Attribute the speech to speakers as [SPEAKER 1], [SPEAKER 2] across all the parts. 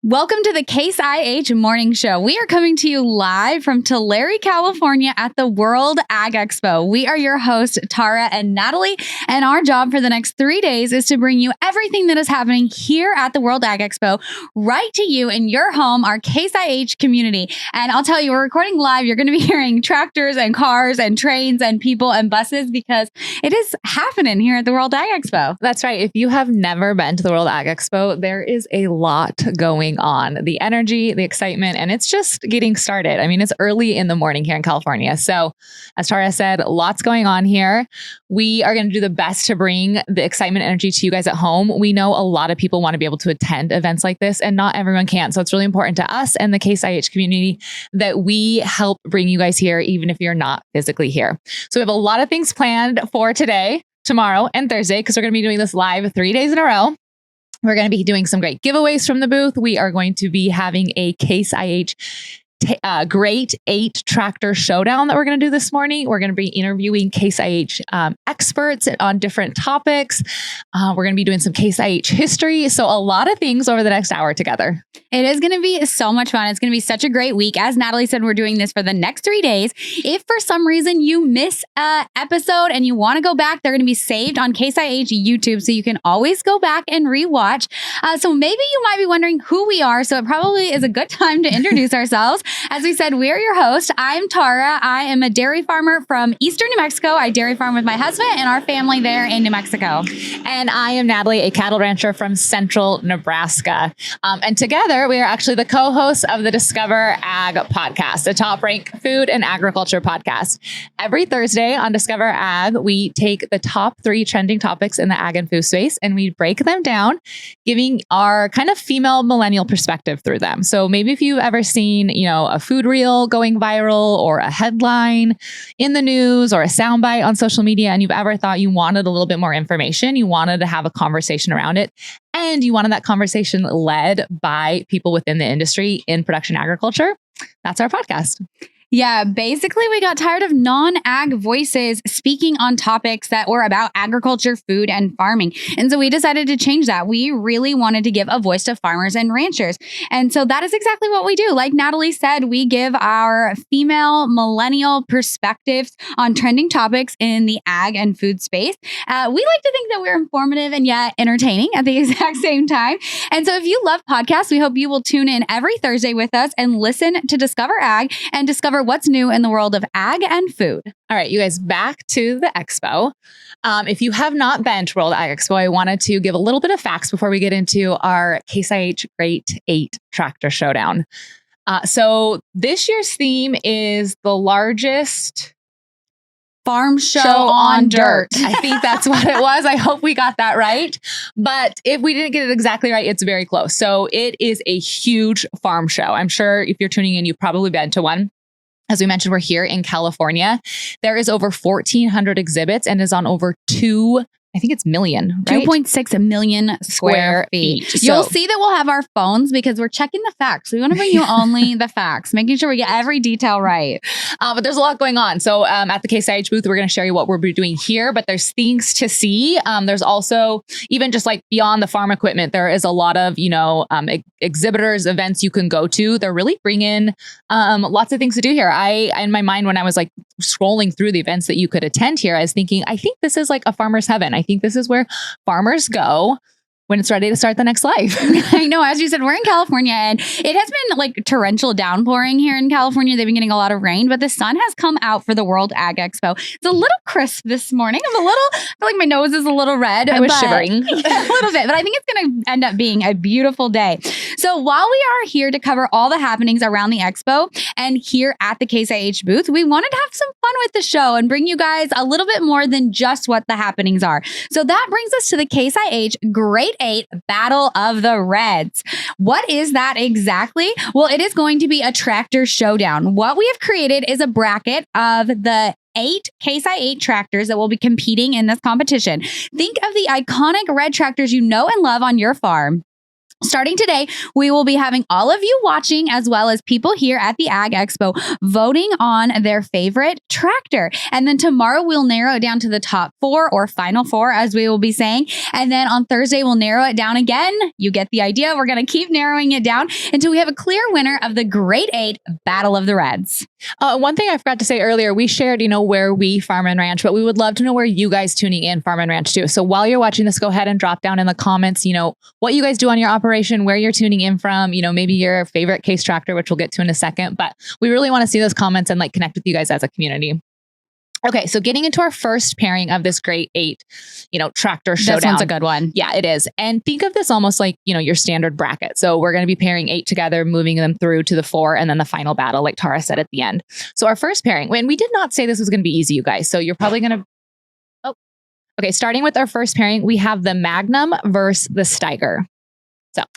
[SPEAKER 1] Welcome to the Case IH Morning Show. We are coming to you live from Tulare, California at the World Ag Expo. We are your hosts, Tara and Natalie, and our job for the next 3 days is to bring you everything that is happening here at the World Ag Expo right to you in your home, our Case IH community. And I'll tell you, we're recording live. You're going to be hearing tractors and cars and trains and people and buses because it is happening here at the World Ag Expo.
[SPEAKER 2] That's right. If you have never been to the World Ag Expo, there is a lot going on. The energy, the excitement, and it's just getting started. I mean, it's early in the morning here in California. So as Tara said, lots going on here. We are going to do the best to bring the excitement energy to you guys at home. We know a lot of people want to be able to attend events like this and not everyone can. So it's really important to us and the Case IH community that we help bring you guys here, even if you're not physically here. So we have a lot of things planned for today, tomorrow, and Thursday, because we're going to be doing this live 3 days in a row. We're going to be doing some great giveaways from the booth. We are going to be having a Case IH Great 8 Tractor Showdown that we're going to do this morning. We're going to be interviewing Case IH experts on different topics. We're going to be doing some Case IH history. So a lot of things over the next hour together.
[SPEAKER 1] It is going to be so much fun. It's going to be such a great week. As Natalie said, we're doing this for the next 3 days. If for some reason you miss an episode and you want to go back, they're going to be saved on Case IH YouTube. So you can always go back and rewatch. So maybe you might be wondering who we are. So it probably is a good time to introduce ourselves. As we said, we are your host. I'm Tara. I am a dairy farmer from Eastern New Mexico. I dairy farm with my husband and our family there in New Mexico.
[SPEAKER 2] And I am Natalie, a cattle rancher from Central Nebraska. And together, we are actually the co-hosts of the Discover Ag podcast, a top-ranked food and agriculture podcast. Every Thursday on Discover Ag, we take the top 3 trending topics in the ag and food space, and we break them down, giving our kind of female millennial perspective through them. So maybe if you've ever seen, a food reel going viral or a headline in the news or a soundbite on social media, and you've ever thought you wanted a little bit more information, you wanted to have a conversation around it, and you wanted that conversation led by people within the industry in production agriculture, that's our podcast.
[SPEAKER 1] Yeah, basically, we got tired of non-ag voices speaking on topics that were about agriculture, food, and farming. And so we decided to change that. We really wanted to give a voice to farmers and ranchers. And so that is exactly what we do. Like Natalie said, we give our female millennial perspectives on trending topics in the ag and food space. We like to think that we're informative and yet entertaining at the exact same time. And so if you love podcasts, we hope you will tune in every Thursday with us and listen to Discover Ag and discover what's new in the world of ag and food.
[SPEAKER 2] All right, you guys, back to the expo. If you have not been to World Ag Expo, I wanted to give a little bit of facts before we get into our Case IH Great 8 Tractor Showdown. So this year's theme is the largest
[SPEAKER 1] farm show on dirt.
[SPEAKER 2] I think that's what it was. I hope we got that right. But if we didn't get it exactly right, it's very close. So it is a huge farm show. I'm sure if you're tuning in, you've probably been to one. As we mentioned, we're here in California. There is over 1,400 exhibits and is on over 2.6 million square feet.
[SPEAKER 1] You'll see that we'll have our phones because we're checking the facts. We want to bring you only the facts, making sure we get every detail right.
[SPEAKER 2] But there's a lot going on. So at the Case IH booth, we're going to show you what we're doing here, but there's things to see. There's also, even just like beyond the farm equipment, there is a lot of, exhibitors, events you can go to. They're really bringing lots of things to do here. In my mind, when I was like scrolling through the events that you could attend here, I was thinking, I think this is like a farmer's heaven. I think this is where farmers go when it's ready to start the next life.
[SPEAKER 1] I know. As you said, we're in California and it has been like torrential downpouring here in California. They've been getting a lot of rain, but the sun has come out for the World Ag Expo. It's a little crisp this morning. I feel like my nose is a little red.
[SPEAKER 2] I was shivering.
[SPEAKER 1] A little bit, but I think it's going to end up being a beautiful day. So while we are here to cover all the happenings around the expo and here at the Case IH booth, we wanted to have some fun with the show and bring you guys a little bit more than just what the happenings are. So that brings us to the Case IH Great 8 Battle of the Reds. What is that exactly? Well, it is going to be a tractor showdown. What we have created is a bracket of the 8 Case IH tractors that will be competing in this competition. Think of the iconic red tractors you know and love on your farm. Starting today, we will be having all of you watching, as well as people here at the Ag Expo, voting on their favorite tractor. And then tomorrow, we'll narrow it down to the top 4 or final 4, as we will be saying. And then on Thursday, we'll narrow it down again. You get the idea. We're going to keep narrowing it down until we have a clear winner of the Grade 8 Battle of the Reds.
[SPEAKER 2] One thing I forgot to say earlier, we shared, where we farm and ranch, but we would love to know where you guys tuning in farm and ranch too. So while you're watching this, go ahead and drop down in the comments, what you guys do on your operation, where you're tuning in from, maybe your favorite case tractor, which we'll get to in a second, but we really want to see those comments and connect with you guys as a community. Okay, so getting into our first pairing of this Grade 8, Tractor Showdown.
[SPEAKER 1] This one's a good one.
[SPEAKER 2] Yeah, it is. And think of this almost like, your standard bracket. So we're going to be pairing 8 together, moving them through to the 4, and then the final battle, like Tara said at the end. So our first pairing, and we did not say this was going to be easy, you guys. So you're probably going to... Okay, starting with our first pairing, we have the Magnum versus the Steiger.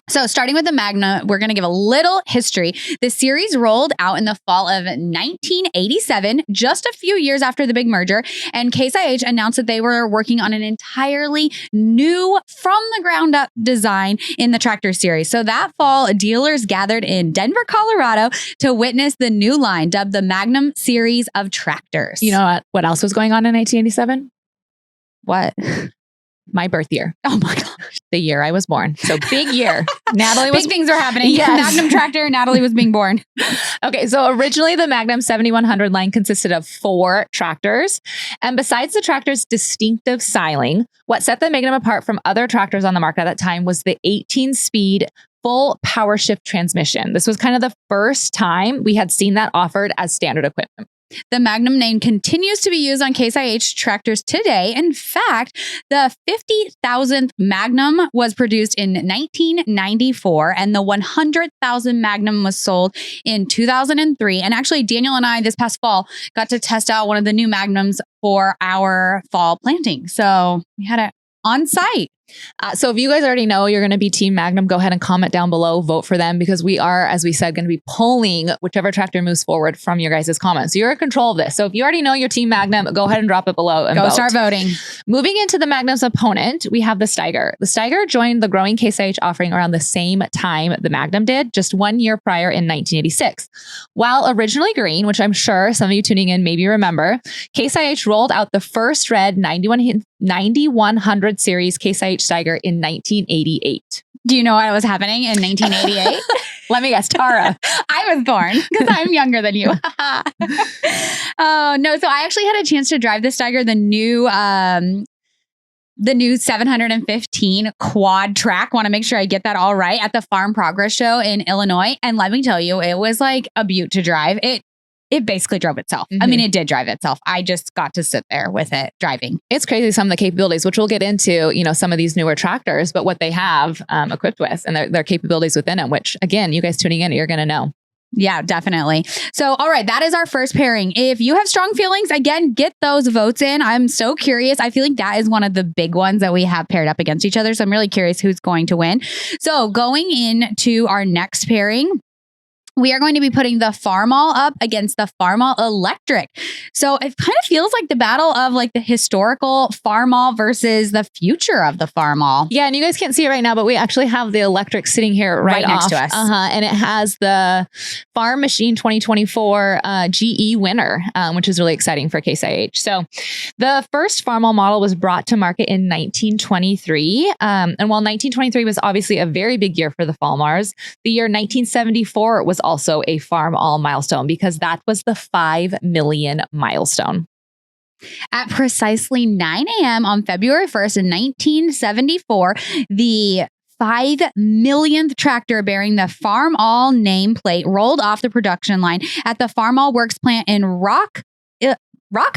[SPEAKER 1] So starting with the Magnum, we're going to give a little history. The series rolled out in the fall of 1987, just a few years after the big merger, and Case IH announced that they were working on an entirely new, from the ground up design in the tractor series. So that fall, dealers gathered in Denver, Colorado to witness the new line dubbed the Magnum series of tractors.
[SPEAKER 2] You know what else was going on in 1987?
[SPEAKER 1] What?
[SPEAKER 2] My birth year.
[SPEAKER 1] Oh my gosh.
[SPEAKER 2] The year I was born. So big year. Natalie was...
[SPEAKER 1] Big things were happening.
[SPEAKER 2] Yes.
[SPEAKER 1] Magnum tractor, Natalie was being born.
[SPEAKER 2] Okay, so originally the Magnum 7100 line consisted of 4 tractors. And besides the tractor's distinctive styling, what set the Magnum apart from other tractors on the market at that time was the 18-speed full power shift transmission. This was kind of the first time we had seen that offered as standard equipment.
[SPEAKER 1] The Magnum name continues to be used on Case IH tractors today. In fact, the 50,000th Magnum was produced in 1994, and the 100,000 Magnum was sold in 2003. And actually, Daniel and I this past fall got to test out one of the new Magnums for our fall planting. So we had it on site.
[SPEAKER 2] So if you guys already know you're going to be Team Magnum, go ahead and comment down below, vote for them, because we are, as we said, going to be polling whichever tractor moves forward from your guys' comments. So you're in control of this. So if you already know your Team Magnum, go ahead and drop it below and vote.
[SPEAKER 1] Start voting.
[SPEAKER 2] Moving into the Magnum's opponent, we have the Steiger. The Steiger joined the growing Case IH offering around the same time the Magnum did, just 1 year prior in 1986. While originally green, which I'm sure some of you tuning in maybe remember, Case IH rolled out the first red 9100 series Case IH Steiger in 1988.
[SPEAKER 1] Do you know what was happening in 1988?
[SPEAKER 2] Let me guess, Tara.
[SPEAKER 1] I was born because I'm younger than you. Oh, no. So I actually had a chance to drive the Steiger, the new 715 quad track. Want to make sure I get that all right, at the Farm Progress Show in Illinois. And let me tell you, it was like a beaut to drive. It basically drove itself.
[SPEAKER 2] Mm-hmm.
[SPEAKER 1] I mean, it did drive itself. I just got to sit there with it driving.
[SPEAKER 2] It's crazy, some of the capabilities, which we'll get into, some of these newer tractors, but what they have equipped with and their capabilities within them, which again, you guys tuning in, you're going to know.
[SPEAKER 1] Yeah, definitely. So, all right, that is our first pairing. If you have strong feelings, again, get those votes in. I'm so curious. I feel like that is one of the big ones that we have paired up against each other. So I'm really curious who's going to win. So going into our next pairing, we are going to be putting the Farmall up against the Farmall Electric. So it kind of feels like the battle of the historical Farmall versus the future of the Farmall.
[SPEAKER 2] Yeah, and you guys can't see it right now, but we actually have the Electric sitting here right
[SPEAKER 1] next to us.
[SPEAKER 2] And it has the Farm Machine 2024 GE winner, which is really exciting for Case IH. So the first Farmall model was brought to market in 1923. And while 1923 was obviously a very big year for the Farmars, the year 1974 was also a Farmall milestone because that was the 5 million milestone.
[SPEAKER 1] At precisely 9 a.m. on February 1st in 1974, the 5 millionth tractor bearing the Farmall nameplate rolled off the production line at the Farmall Works plant in Rock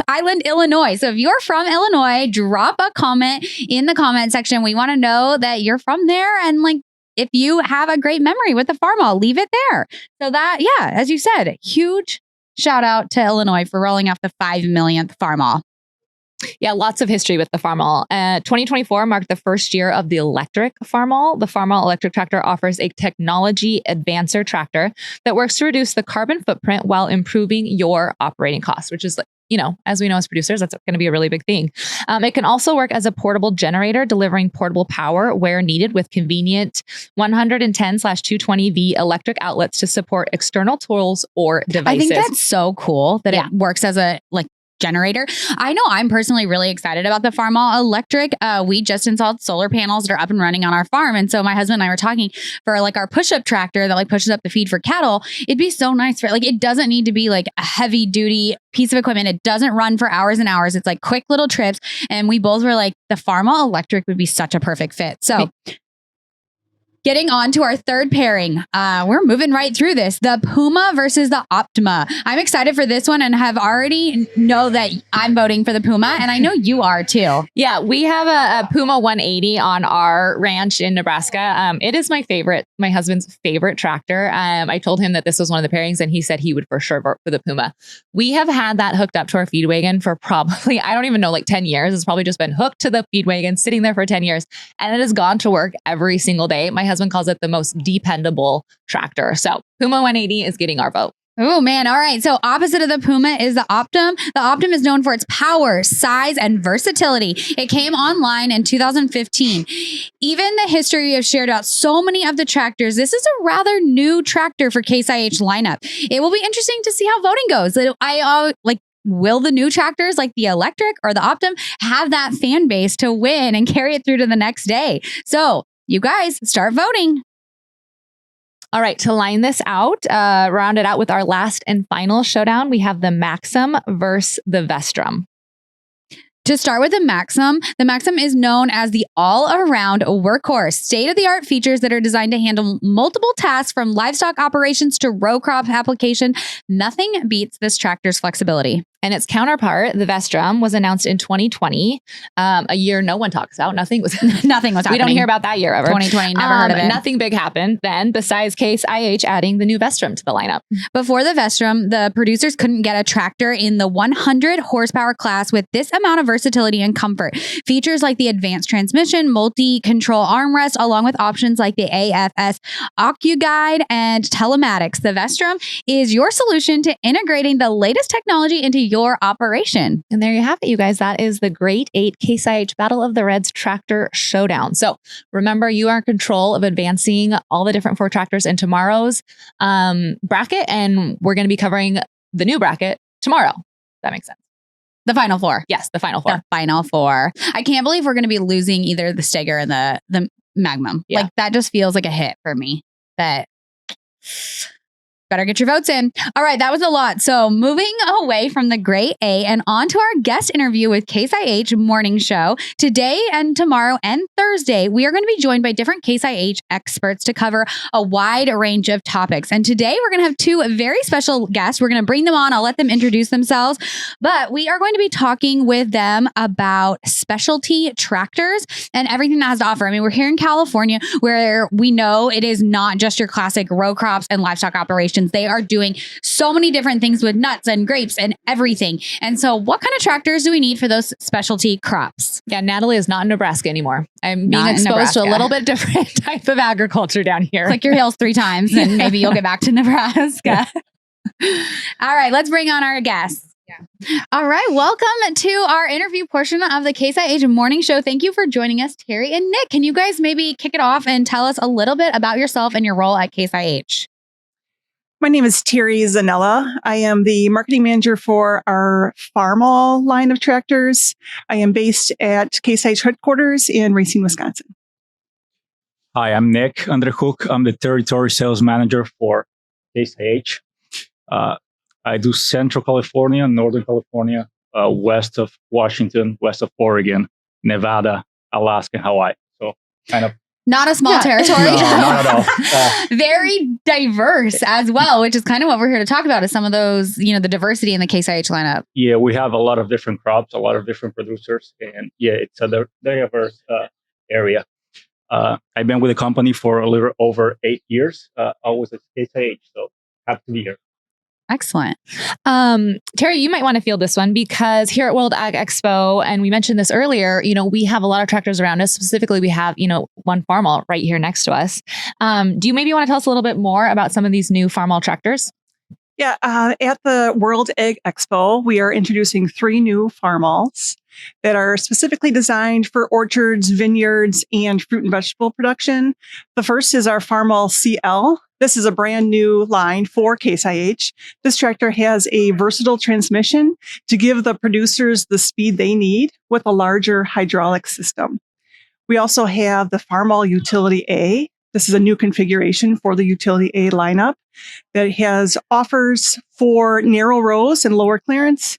[SPEAKER 1] Island, Illinois. So if you're from Illinois, drop a comment in the comment section. We want to know that you're from there, and if you have a great memory with the Farmall, leave it there. So that, yeah, as you said, huge shout out to Illinois for rolling off the 5 millionth Farmall.
[SPEAKER 2] Yeah, lots of history with the Farmall. 2024 marked the first year of the electric Farmall. The Farmall electric tractor offers a technology advancer tractor that works to reduce the carbon footprint while improving your operating costs, which is as we know as producers, that's going to be a really big thing. It can also work as a portable generator, delivering portable power where needed with convenient 110/220V electric outlets to support external tools or devices.
[SPEAKER 1] I think that's so cool that it works as a generator. I know I'm personally really excited about the Farmall Electric. We just installed solar panels that are up and running on our farm. And so my husband and I were talking for our push-up tractor that pushes up the feed for cattle. It'd be so nice for it doesn't need to be a heavy duty piece of equipment. It doesn't run for hours and hours. It's quick little trips. And we both were the Farmall Electric would be such a perfect fit. So getting on to our third pairing, we're moving right through this. The Puma versus the Optima. I'm excited for this one and have already know that I'm voting for the Puma, and I know you are too.
[SPEAKER 2] Yeah, we have a Puma 180 on our ranch in Nebraska. It is my husband's favorite tractor. I told him that this was one of the pairings, and he said he would for sure vote for the Puma. We have had that hooked up to our feed wagon for probably, I don't even know, 10 years. It's probably just been hooked to the feed wagon, sitting there for 10 years, and it has gone to work every single day. My husband calls it the most dependable tractor. So Puma 180 is getting our vote.
[SPEAKER 1] Oh man. All right. So opposite of the Puma is the Optum. The Optum is known for its power, size, and versatility. It came online in 2015. Even the history have shared out so many of the tractors. This is a rather new tractor for Case IH lineup. It will be interesting to see how voting goes. Will the new tractors like the electric or the Optum have that fan base to win and carry it through to the next day? So you guys start voting.
[SPEAKER 2] All right, to line this out, round it out with our last and final showdown, we have the Maxim versus the Vestrum.
[SPEAKER 1] To start with the Maxim is known as the all-around workhorse. State-of-the-art features that are designed to handle multiple tasks from livestock operations to row crop application. Nothing beats this tractor's flexibility.
[SPEAKER 2] And its counterpart, the Vestrum, was announced in 2020, a year no one talks about. Nothing was happening. We don't hear about that year ever.
[SPEAKER 1] 2020, never heard of it.
[SPEAKER 2] Nothing big happened then, besides Case IH adding the new Vestrum to the lineup.
[SPEAKER 1] Before the Vestrum, the producers couldn't get a tractor in the 100 horsepower class with this amount of versatility and comfort. Features like the advanced transmission, multi-control armrest, along with options like the AFS OcuGuide and Telematics. The Vestrum is your solution to integrating the latest technology into your operation.
[SPEAKER 2] And there you have it, you guys. That is the Great 8 Case IH Battle of the Reds Tractor Showdown. So remember, you are in control of advancing all the different 4 tractors in tomorrow's bracket. And we're going to be covering the new bracket tomorrow. That makes sense.
[SPEAKER 1] The final 4.
[SPEAKER 2] Yes, the final 4.
[SPEAKER 1] The final 4. I can't believe we're going to be losing either the Steger and the Magnum.
[SPEAKER 2] Yeah.
[SPEAKER 1] That just feels like a hit for me. But better get your votes in. All right, that was a lot. So moving away from the Great A and on to our guest interview with Case IH Morning Show. Today and tomorrow and Thursday, we are going to be joined by different Case IH experts to cover a wide range of topics. And today we're going to have 2 very special guests. We're going to bring them on. I'll let them introduce themselves. But we are going to be talking with them about specialty tractors and everything that has to offer. I mean, we're here in California where we know it is not just your classic row crops and livestock operations. They are doing so many different things with nuts and grapes and everything. And so what kind of tractors do we need for those specialty crops?
[SPEAKER 2] Yeah, Natalie is not in Nebraska anymore. I'm being exposed to a little bit different type of agriculture down here.
[SPEAKER 1] Click your heels 3 times and maybe you'll get back to Nebraska. All right, let's bring on our guests. Yeah. All right. Welcome to our interview portion of the Case IH Morning Show. Thank you for joining us, Terry and Nick. Can you guys maybe kick it off and tell us a little bit about yourself and your role at Case IH?
[SPEAKER 3] My name is Terry Zanella. I am the marketing manager for our Farmall line of tractors. I am based at Case IH headquarters in Racine, Wisconsin.
[SPEAKER 4] Hi, I'm Nick Underhook. I'm the territory sales manager for Case IH. I do Central California, Northern California, west of Washington, west of Oregon, Nevada, Alaska, and Hawaii. So kind of
[SPEAKER 1] not a small territory.
[SPEAKER 4] No, not at all.
[SPEAKER 1] Very diverse as well, which is kind of what we're here to talk about is some of those, the diversity in the Case IH lineup.
[SPEAKER 4] Yeah, we have a lot of different crops, a lot of different producers. And yeah, it's a diverse area. I've been with the company for a little over 8 years. I was at Case IH, so happy to be here.
[SPEAKER 1] Excellent.
[SPEAKER 2] Terry, you might want to field this one because here at World Ag Expo, and we mentioned this earlier, we have a lot of tractors around us. Specifically, we have, one Farmall right here next to us. Do you maybe want to tell us a little bit more about some of these new Farmall tractors?
[SPEAKER 3] Yeah, at the World Ag Expo, we are introducing 3 new Farmalls that are specifically designed for orchards, vineyards, and fruit and vegetable production. The first is our Farmall CL. This is a brand new line for Case IH. This tractor has a versatile transmission to give the producers the speed they need with a larger hydraulic system. We also have the Farmall Utility A. This is a new configuration for the Utility A lineup that has offers for narrow rows and lower clearance.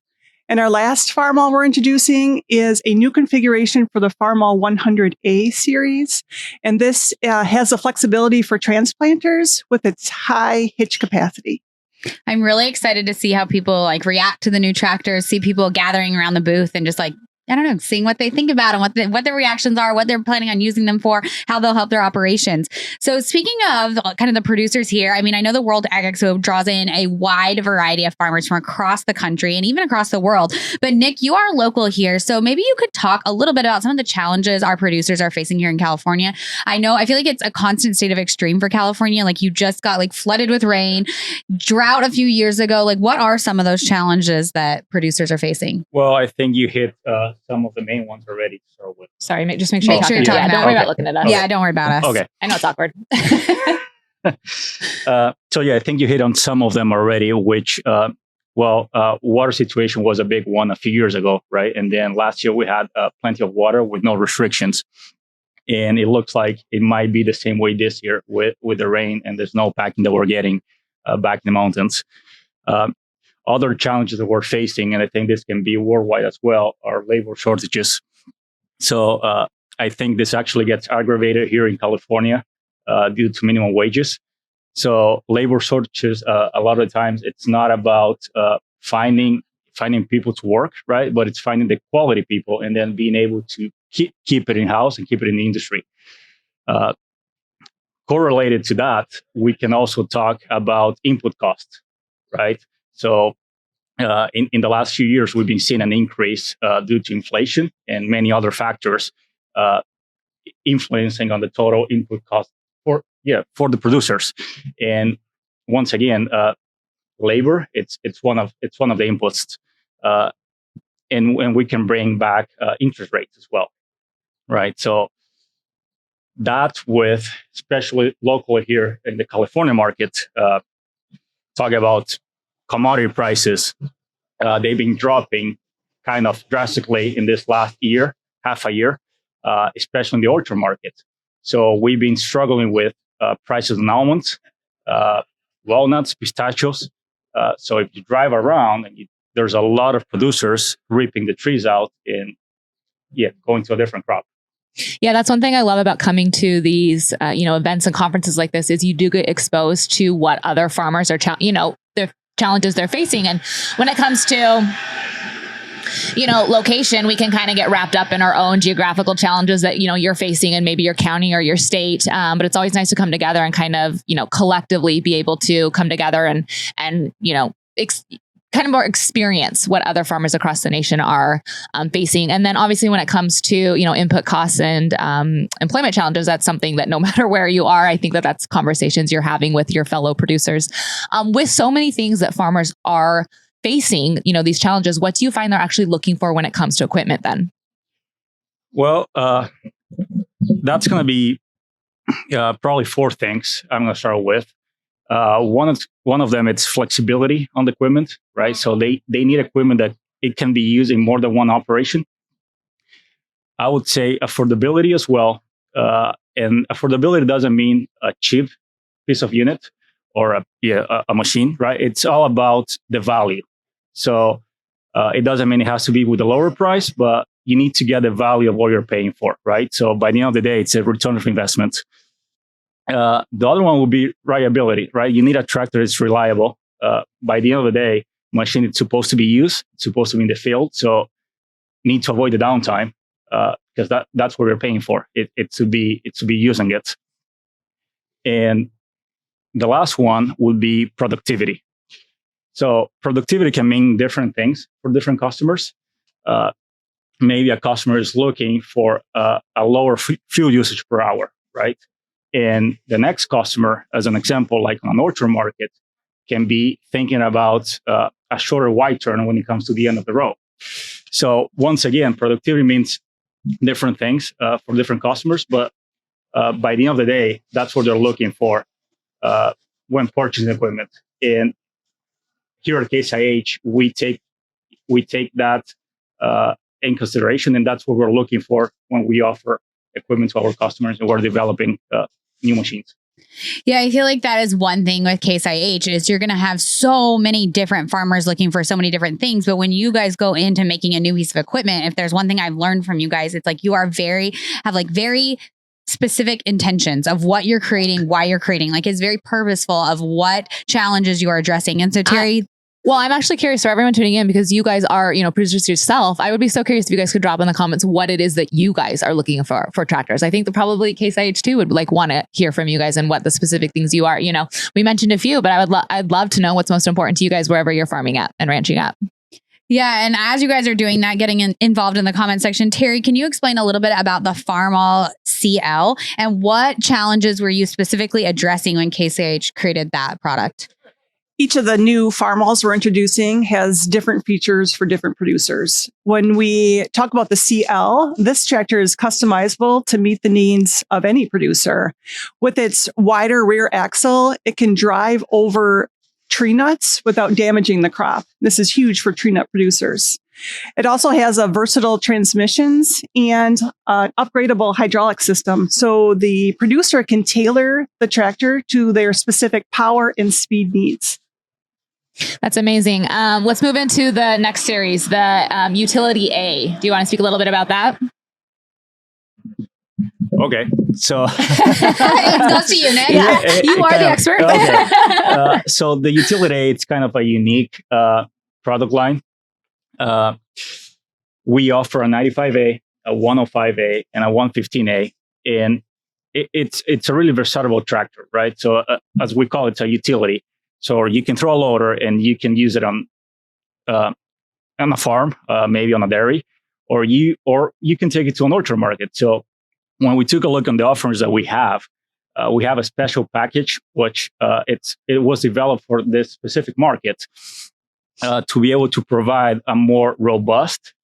[SPEAKER 3] And our last Farmall we're introducing is a new configuration for the Farmall 100A series. And this has the flexibility for transplanters with its high hitch capacity.
[SPEAKER 1] I'm really excited to see how people like react to the new tractors, see people gathering around the booth and just like, I don't know, seeing what they think about them, what their reactions are, what they're planning on using them for, how they'll help their operations. So speaking of kind of the producers here, I mean, I know the World Ag Expo draws in a wide variety of farmers from across the country and even across the world. But Nick, you are local here. So maybe you could talk a little bit about some of the challenges our producers are facing here in California. I feel like it's a constant state of extreme for California. Like you just got like flooded with rain, drought a few years ago. Like what are some of those challenges that producers are facing?
[SPEAKER 4] Well, I think you hit some of the main ones already to start with.
[SPEAKER 2] Sorry, just make sure
[SPEAKER 1] Make sure
[SPEAKER 2] you're
[SPEAKER 1] you're
[SPEAKER 2] talking.
[SPEAKER 1] talking
[SPEAKER 2] Don't worry
[SPEAKER 1] about-
[SPEAKER 2] about looking at us.
[SPEAKER 1] Yeah, don't worry about us.
[SPEAKER 4] Okay.
[SPEAKER 2] I know it's awkward.
[SPEAKER 4] So yeah, I think you hit on some of them already, which, water situation was a big one a few years ago, right? And then last year we had plenty of water with no restrictions. And it looks like it might be the same way this year with the rain and the snow packing that we're getting back in the mountains. Other challenges that we're facing, and I think this can be worldwide as well, are labor shortages. So I think this actually gets aggravated here in California due to minimum wages. So labor shortages, a lot of the times, it's not about finding people to work, right? But it's finding the quality people and then being able to keep it in-house and keep it in the industry. Correlated to that, we can also talk about input costs, right? So in the last few years, we've been seeing an increase due to inflation and many other factors influencing on the total input cost for the producers. And once again, labor it's one of the inputs, and we can bring back interest rates as well, right? So that, with especially locally here in the California market, talk about commodity prices. They've been dropping kind of drastically in this last year, half a year, especially in the orchard market. So we've been struggling with prices on almonds, walnuts, pistachios. So if you drive around, there's a lot of producers ripping the trees out and going to a different crop.
[SPEAKER 2] Yeah, that's one thing I love about coming to these, events and conferences like this is you do get exposed to what other farmers are, their challenges they're facing. And when it comes to, location, we can kind of get wrapped up in our own geographical challenges that, you're facing in maybe your county or your state. But it's always nice to come together and kind of, collectively be able to come together and kind of more experience what other farmers across the nation are facing. And then obviously when it comes to, input costs and employment challenges, that's something that no matter where you are, I think that's conversations you're having with your fellow producers. With so many things that farmers are facing, these challenges, what do you find they're actually looking for when it comes to equipment then?
[SPEAKER 4] Well, that's going to be probably 4 things I'm going to start with. One of them, it's flexibility on the equipment, right? So they need equipment that it can be used in more than one operation. I would say affordability as well. And affordability doesn't mean a cheap piece of unit or a machine, right? It's all about the value. So it doesn't mean it has to be with a lower price, but you need to get the value of what you're paying for, right? So by the end of the day, it's a return of investment. The other one will be reliability, right? You need a tractor that's reliable. By the end of the day, machine is supposed to be used, it's supposed to be in the field. So need to avoid the downtime because that's what we're paying for. It's to be using it. And the last one would be productivity. So productivity can mean different things for different customers. Maybe a customer is looking for a lower fuel usage per hour, right? And the next customer, as an example, like on an orchard market, can be thinking about a shorter wide turn when it comes to the end of the row. So once again, productivity means different things for different customers, but by the end of the day, that's what they're looking for when purchasing equipment. And here at Case IH, we take that in consideration, and that's what we're looking for when we offer equipment to our customers and we're developing new machines.
[SPEAKER 1] Yeah, I feel like that is one thing with Case IH is you're going to have so many different farmers looking for so many different things. But when you guys go into making a new piece of equipment, if there's one thing I've learned from you guys, it's like you are very specific intentions of what you're creating, why you're creating. Like it's very purposeful of what challenges you are addressing. And so Terry,
[SPEAKER 2] well, I'm actually curious for everyone tuning in because you guys are, producers yourself. I would be so curious if you guys could drop in the comments what it is that you guys are looking for tractors. I think that probably Case IH2 would want to hear from you guys and what the specific things you are. We mentioned a few, but I'd love to know what's most important to you guys wherever you're farming at and ranching at.
[SPEAKER 1] Yeah. And as you guys are doing that, getting involved in the comment section, Terry, can you explain a little bit about the Farmall CL and what challenges were you specifically addressing when Case IH created that product?
[SPEAKER 3] Each of the new Farmalls we're introducing has different features for different producers. When we talk about the CL, this tractor is customizable to meet the needs of any producer. With its wider rear axle, it can drive over tree nuts without damaging the crop. This is huge for tree nut producers. It also has a versatile transmissions and an upgradable hydraulic system. So the producer can tailor the tractor to their specific power and speed needs.
[SPEAKER 2] That's amazing. Let's move into the next series, the Utility A. Do you want to speak a little bit about that?
[SPEAKER 4] Okay, so
[SPEAKER 1] It goes to you, Nick.
[SPEAKER 2] You are the expert.
[SPEAKER 4] Okay. So the Utility A, it's kind of a unique product line. We offer a 95A, a 105A, and a 115A, and it's a really versatile tractor, right? So as we call it, it's a utility. So you can throw a loader and you can use it on a farm, maybe on a dairy, or you can take it to an orchard market. So when we took a look on the offerings that we have a special package, which it was developed for this specific market to be able to provide a more robust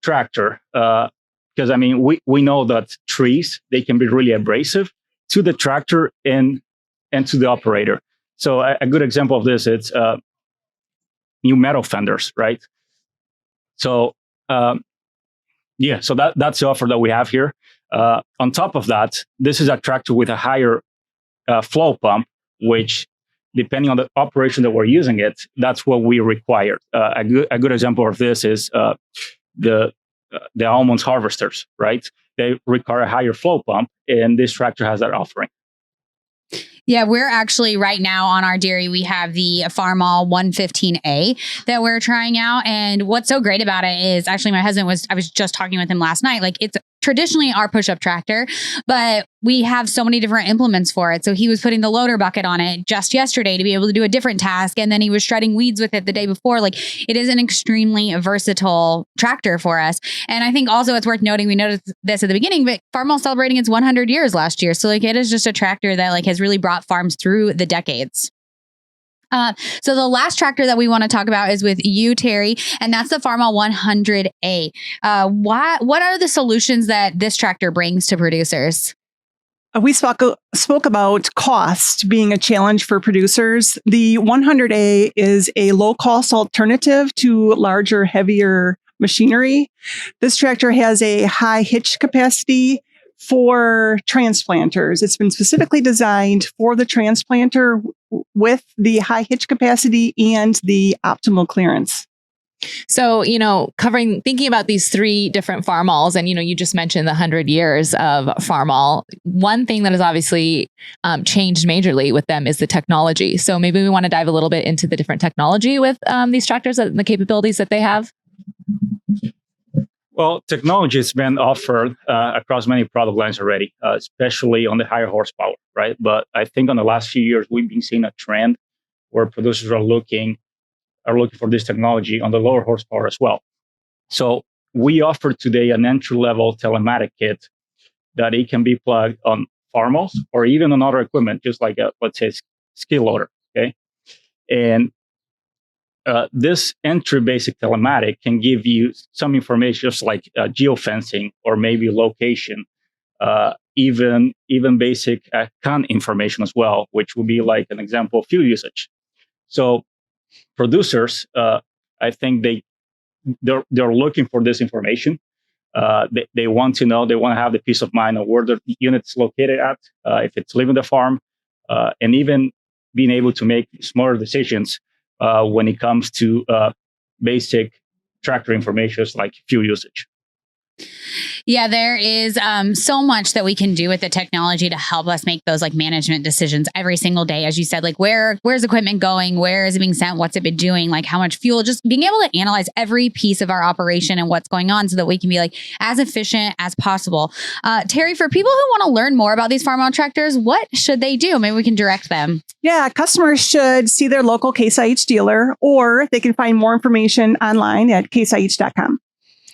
[SPEAKER 4] tractor. Because we know that trees, they can be really abrasive to the tractor and to the operator. So a good example of this, it's new metal fenders, right? So so that's the offer that we have here. On top of that, this is a tractor with a higher flow pump, which depending on the operation that we're using it, that's what we require. A good example of this is the almonds harvesters, right? They require a higher flow pump, and this tractor has that offering.
[SPEAKER 1] Yeah, we're actually right now on our dairy, we have the Farmall 115A that we're trying out. And what's so great about it is actually I was just talking with him last night. Like it's traditionally our push-up tractor, but we have so many different implements for it. So he was putting the loader bucket on it just yesterday to be able to do a different task. And then he was shredding weeds with it the day before. Like it is an extremely versatile tractor for us. And I think also it's worth noting, we noticed this at the beginning, but Farmall celebrating its 100 years last year. So like it is just a tractor that has really brought farms through the decades. So the last tractor that we want to talk about is with you, Terry, and that's the Farmall 100A. What are the solutions that this tractor brings to producers?
[SPEAKER 3] We spoke about cost being a challenge for producers. The 100A is a low-cost alternative to larger, heavier machinery. This tractor has a high hitch capacity for transplanters. It's been specifically designed for the transplanter with the high hitch capacity and the optimal clearance.
[SPEAKER 2] So, thinking about these three different Farmalls, and, you just mentioned the 100 years of Farmall. One thing that has obviously changed majorly with them is the technology. So maybe we want to dive a little bit into the different technology with these tractors and the capabilities that they have.
[SPEAKER 4] Well, technology has been offered across many product lines already, especially on the higher horsepower, right? But I think on the last few years, we've been seeing a trend where producers are looking for this technology on the lower horsepower as well. So we offer today an entry-level telematic kit that it can be plugged on Farmalls or even on other equipment, just like let's say skid loader, okay? And this entry basic telematic can give you some information, just like geofencing or maybe location, even basic account information as well, which will be like an example of fuel usage. So producers, I think they're looking for this information. They want to know, they want to have the peace of mind of where the unit's located at, if it's leaving the farm, and even being able to make smarter decisions when it comes to basic tractor information like fuel usage.
[SPEAKER 1] Yeah, there is so much that we can do with the technology to help us make those like management decisions every single day. As you said, like where's equipment going? Where is it being sent? What's it been doing? Like how much fuel? Just being able to analyze every piece of our operation and what's going on so that we can be like as efficient as possible. Terry, for people who want to learn more about these Farmall tractors, what should they do? Maybe we can direct them.
[SPEAKER 3] Yeah, customers should see their local Case IH dealer, or they can find more information online at caseih.com.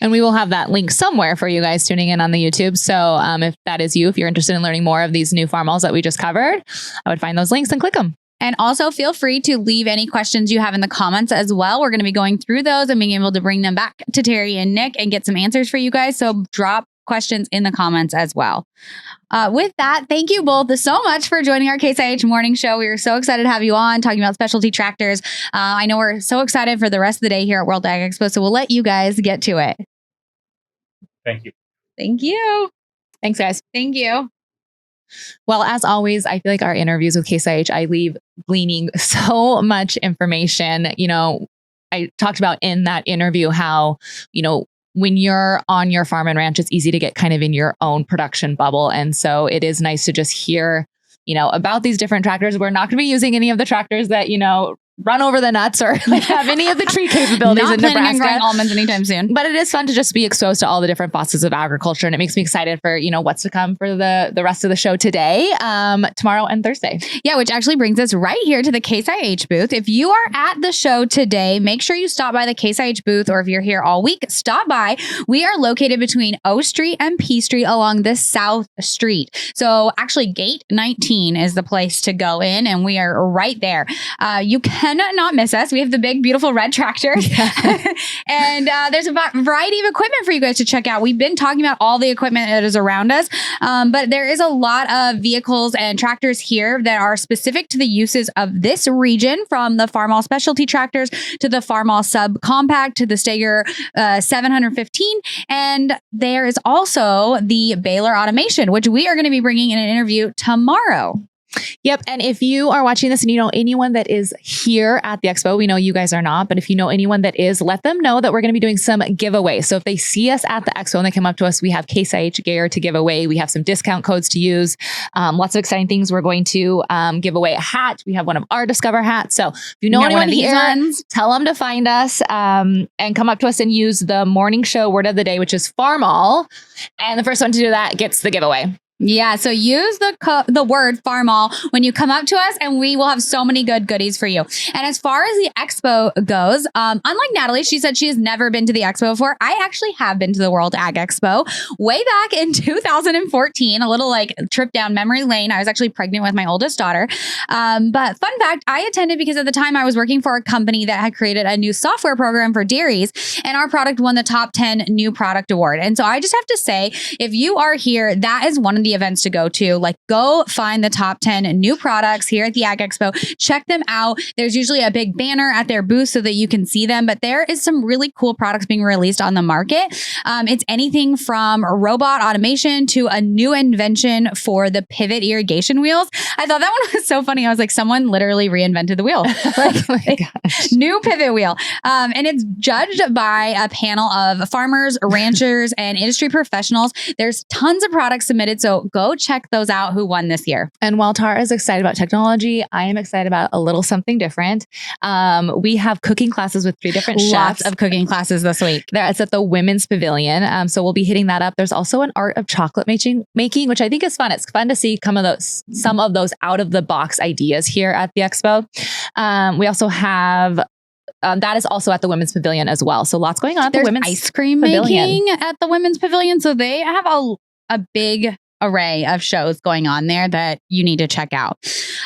[SPEAKER 2] And we will have that link somewhere for you guys tuning in on the YouTube. So if that is you, if you're interested in learning more of these new Farmalls that we just covered, I would find those links and click them.
[SPEAKER 1] And also feel free to leave any questions you have in the comments as well. We're going to be going through those and being able to bring them back to Terry and Nick and get some answers for you guys. So drop questions in the comments as well. With that, thank you both so much for joining our Case IH morning show. We are so excited to have you on talking about specialty tractors. I know we're so excited for the rest of the day here at World Ag Expo, so we'll let you guys get to it.
[SPEAKER 4] Thank you.
[SPEAKER 1] Thank you.
[SPEAKER 2] Thanks, guys.
[SPEAKER 1] Thank you.
[SPEAKER 2] Well, as always, I feel like our interviews with Case IH, I leave gleaning so much information. You know, I talked about in that interview how, you know, when you're on your farm and ranch, it's easy to get kind of in your own production bubble. And so it is nice to just hear, you know, about these different tractors. We're not going to be using any of the tractors that, you know, run over the nuts or like have any of the tree capabilities in Nebraska.
[SPEAKER 1] Not planning on growing almonds anytime soon.
[SPEAKER 2] But it is fun to just be exposed to all the different facets of agriculture. And it makes me excited for, you know, what's to come for the rest of the show today, tomorrow and Thursday.
[SPEAKER 1] Yeah, which actually brings us right here to the Case IH booth. If you are at the show today, make sure you stop by the Case IH booth, or if you're here all week, stop by. We are located between O Street and P Street along this South Street. So actually gate 19 is the place to go in, and we are right there. You cannot not miss us. We have the big, beautiful red tractor. And there's a variety of equipment for you guys to check out. We've been talking about all the equipment that is around us, but there is a lot of vehicles and tractors here that are specific to the uses of this region, from the Farmall specialty tractors to the Farmall subcompact to the Steger 715. And there is also the baler automation, which we are going to be bringing in an interview tomorrow.
[SPEAKER 2] Yep. And if you are watching this and you know anyone that is here at the expo, we know you guys are not, but if you know anyone that is, let them know that we're going to be doing some giveaways. So if they see us at the expo and they come up to us, we have Case IH gear to give away. We have some discount codes to use. Lots of exciting things. We're going to give away a hat. We have one of our Discover hats. So if you know anyone here, tell them to find us and come up to us and use the morning show word of the day, which is Farmall. And the first one to do that gets the giveaway.
[SPEAKER 1] Yeah, so use the word Farmall when you come up to us, and we will have so many good goodies for you. And as far as the expo goes, unlike Natalie, she said she has never been to the expo before. I actually have been to the World Ag Expo way back in 2014, a little like trip down memory lane. I was actually pregnant with my oldest daughter. But fun fact, I attended because at the time I was working for a company that had created a new software program for dairies, and our product won the top 10 new product award. And so I just have to say, if you are here, that is one of the events to go to. Like, go find the top 10 new products here at the Ag Expo. Check them out. There's usually a big banner at their booth so that you can see them, but there is some really cool products being released on the market. It's anything from robot automation to a new invention for the pivot irrigation wheels. I thought that one was so funny. I was like, someone literally reinvented the wheel. Like, oh my gosh. New pivot wheel. And it's judged by a panel of farmers, ranchers, and industry professionals. There's tons of products submitted, so go check those out who won this year.
[SPEAKER 2] And while Tara is excited about technology, I am excited about a little something different. We have cooking classes with 3 different chefs.
[SPEAKER 1] Lots of cooking classes this week.
[SPEAKER 2] It's at the Women's Pavilion. So we'll be hitting that up. There's also an art of chocolate making, which I think is fun. It's fun to see some of those out of the box ideas here at the expo. We also have that is also at the Women's Pavilion as well. So lots going on at the Women's
[SPEAKER 1] ice cream
[SPEAKER 2] Pavilion.
[SPEAKER 1] Making at the Women's Pavilion. So they have a big array of shows going on there that you need to check out.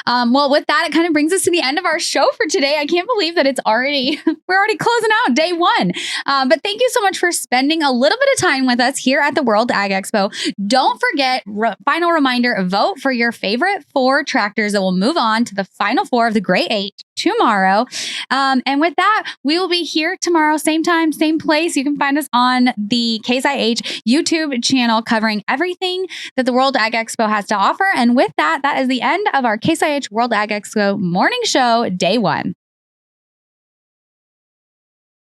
[SPEAKER 1] Well, with that, it kind of brings us to the end of our show for today. I can't believe that we're already closing out day one. But thank you so much for spending a little bit of time with us here at the World Ag Expo. Don't forget, final reminder, vote for your favorite 4 tractors that will move on to the final 4 of the Great 8 tomorrow. And with that, we will be here tomorrow, same time, same place. You can find us on the Case IH YouTube channel covering everything that the World Ag Expo has to offer. And with that, that is the end of our Case IH World Ag Expo morning show, day 1.